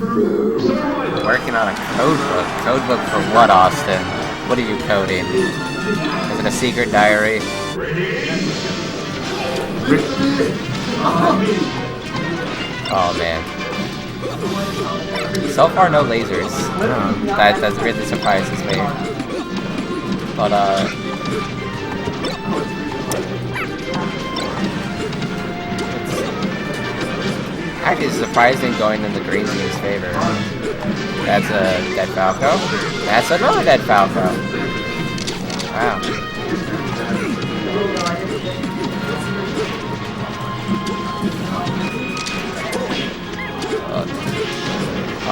Working on a code book. Code book for what, Austin? What are you coding? Is it a secret diary? Oh man. So far no lasers. That really surprises me. But actually it's surprising going in the green team's favor. That's a dead Falco. That's another dead Falco. Wow.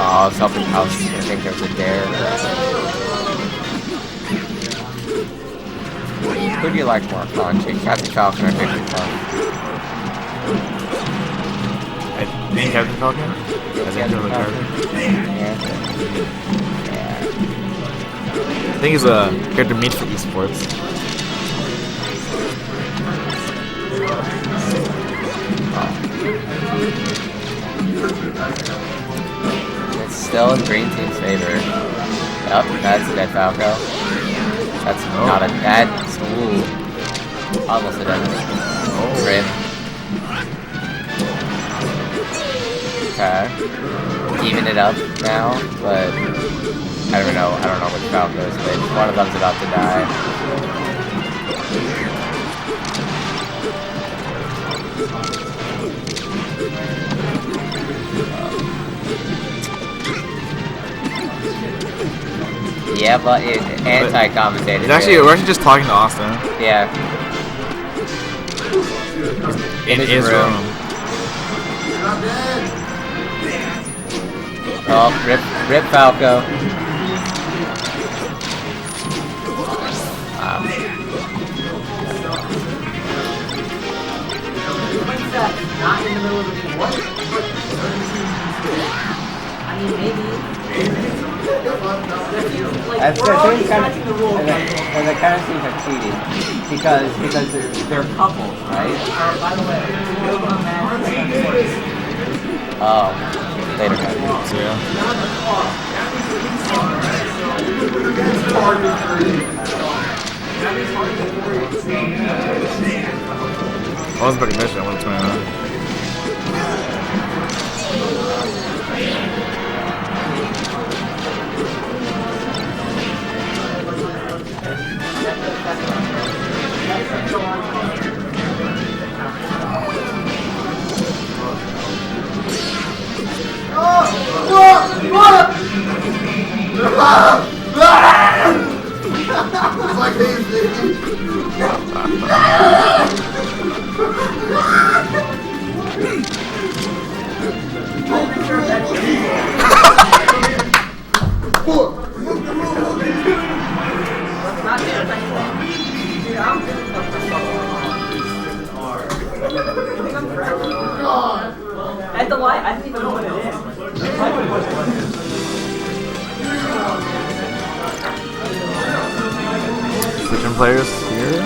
Oh, something else. I think there's a dare. Who do you like more, Conchi? Captain Falcon or Victor Falcon? I think Captain Falcon? I think he's a character made for esports. It's still in green team's favor. Yep, that's a dead Falco. That's not a that's almost a dead Rip. Okay. Even it up now, but I don't know which Falco is which. One of them's about to die. Yeah, but it's anti-commentated. We're actually just talking to Austin. Yeah. In his room. Oh, rip Falco. Wow. Not in the middle of the what? I mean, maybe. That's kind of the kind of seems like cheating because they're couples, right? By the way, oh, later guys. So yeah. I wasn't pretty mission. I went 29. It's like these at the light, I didn't even know what it is. Switching players here.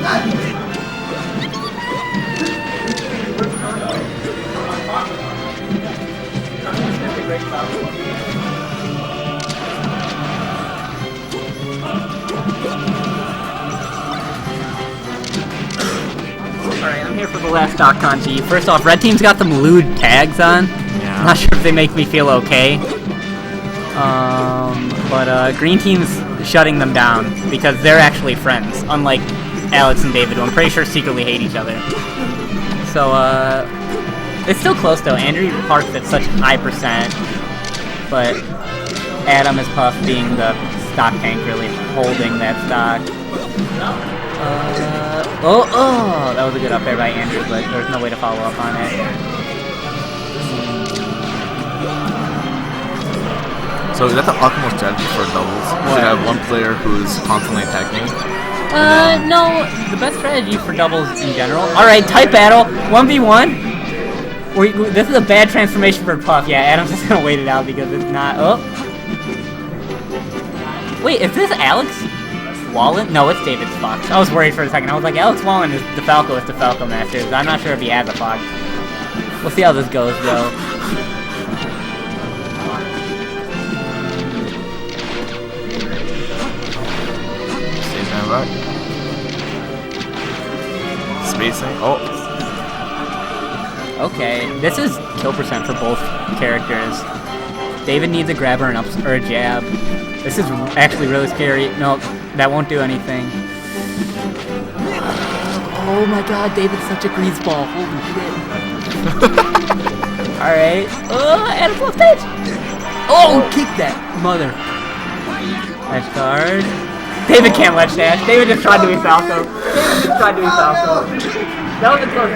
Alright, I'm here for the last stock kanji. First off, red team's got them lewd tags on. Yeah. Not sure if they make me feel okay. But green team's shutting them down because they're actually friends, unlike Alex and David, who I'm pretty sure secretly hate each other. So, it's still close though. Andrew Parks at such high percent, but Adam is Puff being the stock tank, really holding that stock. Oh, that was a good up there by Andrew, but there's no way to follow up on it. So is that the optimal strategy for doubles? You should have one player who's constantly attacking. No, the best strategy for doubles in general. Alright, type battle, 1v1. This is a bad transformation for Puff. Yeah, Adam's just gonna wait it out because it's not. Oh. Wait, is this Alex Wallen? No, it's David Fox. I was worried for a second. I was like, Alex Wallen is DeFalco with DeFalco Masters. I'm not sure if he has a Fox. We'll see how this goes, though. Back. Spacing. Oh. Okay, this is kill percent for both characters. David needs a grab or an ups or a jab. This is actually really scary. No, that won't do anything. Oh my god, David's such a greaseball. Holy shit. Alright. Oh, Adam's left edge. Oh, kick that mother. Edge guard. David can't ledge dash. David just tried to be Falco. David just tried to be Falco. That was a close.